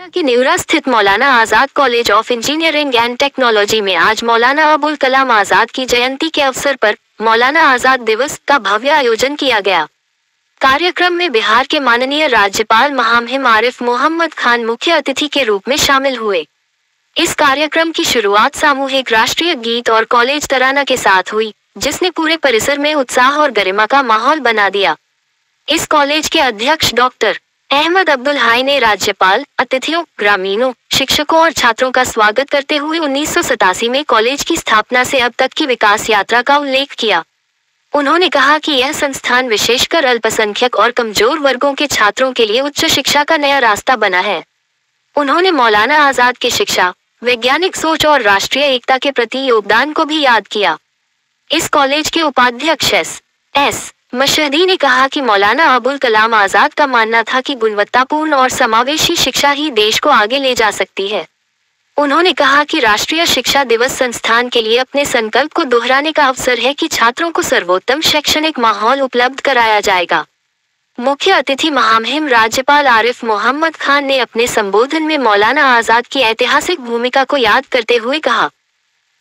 के नेवरा स्थित Maulana Azad college of engineering and technology में आज मौलाना अबुल कलाम आजाद की जयंती के अवसर पर मौलाना आजाद दिवस का भव्य आयोजन किया गया। कार्यक्रम में बिहार के माननीय राज्यपाल महामहिम आरिफ मोहम्मद खान मुख्य अतिथि के रूप में शामिल हुए। इस कार्यक्रम की शुरुआत सामूहिक राष्ट्रीय गीत और कॉलेज तराना के साथ हुई, जिसने पूरे परिसर में उत्साह और गरिमा का माहौल बना दिया। इस कॉलेज के अध्यक्ष डॉक्टर अहमद अब्दुल हाई ने राज्यपाल, अतिथियों, ग्रामीणों, शिक्षकों और छात्रों का स्वागत करते हुए 1987 में कॉलेज की स्थापना से अब तक की विकास यात्रा का उल्लेख किया। उन्होंने कहा कि यह संस्थान विशेषकर अल्पसंख्यक और कमजोर वर्गों के छात्रों के लिए उच्च शिक्षा का नया रास्ता बना है। उन्होंने मौलाना आजाद के शिक्षा, वैज्ञानिक सोच और राष्ट्रीय एकता के प्रति योगदान को भी याद किया। इस कॉलेज के उपाध्यक्ष एस मशहदी ने कहा कि मौलाना अबुल कलाम आजाद का मानना था कि गुणवत्तापूर्ण और समावेशी शिक्षा ही देश को आगे ले जा सकती है। उन्होंने कहा कि राष्ट्रीय शिक्षा दिवस संस्थान के लिए अपने संकल्प को दोहराने का अवसर है कि छात्रों को सर्वोत्तम शैक्षणिक माहौल उपलब्ध कराया जाएगा। मुख्य अतिथि महामहिम राज्यपाल आरिफ मोहम्मद खान ने अपने संबोधन में मौलाना आजाद की ऐतिहासिक भूमिका को याद करते हुए कहा,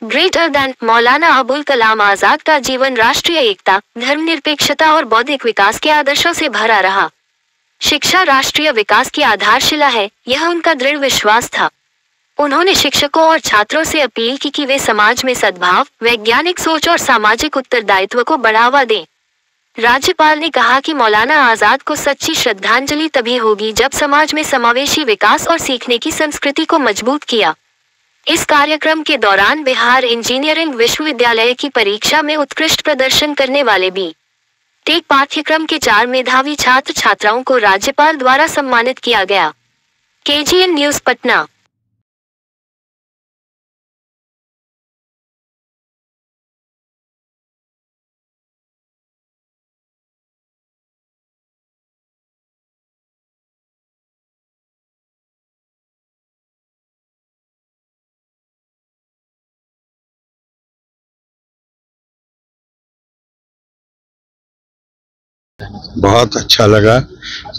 ग्रेटर दैन मौलाना अबुल कलाम आजाद का जीवन राष्ट्रीय एकता, धर्मनिरपेक्षता और बौद्धिक विकास के आदर्शों से भरा रहा। शिक्षा राष्ट्रीय विकास की आधारशिला है, यह उनका दृढ़ विश्वास था। उन्होंने शिक्षकों और छात्रों से अपील की कि वे समाज में सद्भाव, वैज्ञानिक सोच और सामाजिक उत्तरदायित्व को बढ़ावा दें। राज्यपाल ने कहा कि मौलाना आजाद को सच्ची श्रद्धांजलि तभी होगी जब समाज में समावेशी विकास और सीखने की संस्कृति को मजबूत किया। इस कार्यक्रम के दौरान बिहार इंजीनियरिंग विश्वविद्यालय की परीक्षा में उत्कृष्ट प्रदर्शन करने वाले बी.टेक पाठ्यक्रम के 4 मेधावी छात्र छात्राओं को राज्यपाल द्वारा सम्मानित किया गया। KGN news Patna. बहुत अच्छा लगा।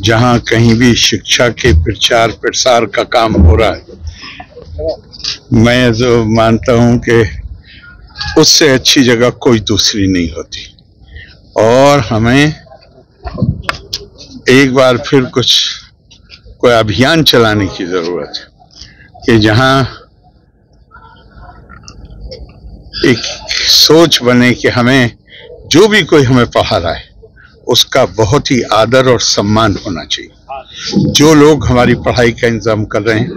जहाँ कहीं भी शिक्षा के प्रचार प्रसार का काम हो रहा है, मैं जो मानता हूँ कि उससे अच्छी जगह कोई दूसरी नहीं होती। और हमें एक बार फिर कोई अभियान चलाने की जरूरत है कि जहाँ एक सोच बने कि हमें जो भी कोई हमें पढ़ा रहा है उसका बहुत ही आदर और सम्मान होना चाहिए। जो लोग हमारी पढ़ाई का इंतजाम कर रहे हैं,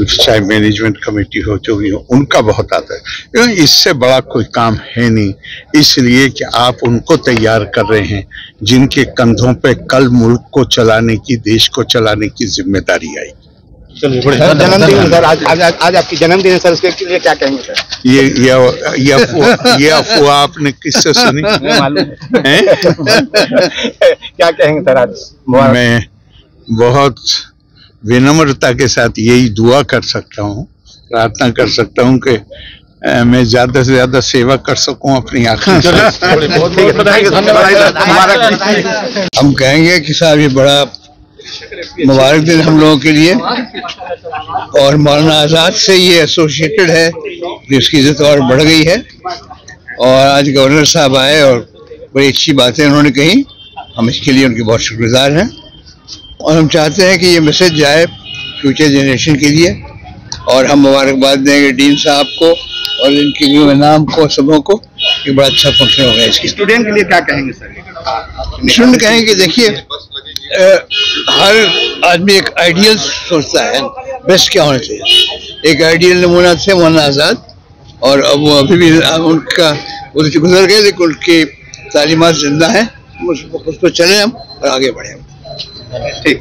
चाहे मैनेजमेंट कमेटी हो, जो भी हो, उनका बहुत आदर। इससे बड़ा कोई काम है नहीं, इसलिए कि आप उनको तैयार कर रहे हैं जिनके कंधों पे कल मुल्क को चलाने की, देश को चलाने की जिम्मेदारी आई। जन्मदिन सर, आज आपकी जन्मदिन है सर, उसके लिए क्या कहेंगे सर? ये अफवाह आपने किससे सुनी? क्या कहेंगे सर आज? मैं बहुत विनम्रता के साथ यही दुआ कर सकता हूँ, प्रार्थना कर सकता हूँ कि मैं ज्यादा से ज्यादा सेवा कर सकूं अपनी आँखों से। हम कहेंगे कि साहब ये बड़ा मुबारक दिन हम लोगों के लिए, और मौलाना आजाद से ये एसोसिएटेड है कि उसकी इज्जत और बढ़ गई है। और आज गवर्नर साहब आए और बड़ी अच्छी बातें उन्होंने कही, हम इसके लिए उनके बहुत शुक्रगुजार हैं। और हम चाहते हैं कि ये मैसेज जाए फ्यूचर जनरेशन के लिए, और हम मुबारकबाद देंगे डीन साहब को और इनके नाम को, सबों को। ये बड़ा अच्छा फंक्शन हो गया। इसकी स्टूडेंट के लिए क्या कहेंगे सर? स्टूडेंट कहेंगे, देखिए हर आदमी एक आइडियल सोचता है, बेस्ट क्या होना चाहिए। एक आइडियल नमूना थे मौलाना आजाद, और अब वो अभी भी उनका उनसे गुजर गए, लेकिन उनकी तालीमात जिंदा है। उस पर चले हम और आगे बढ़े हम। ठीक।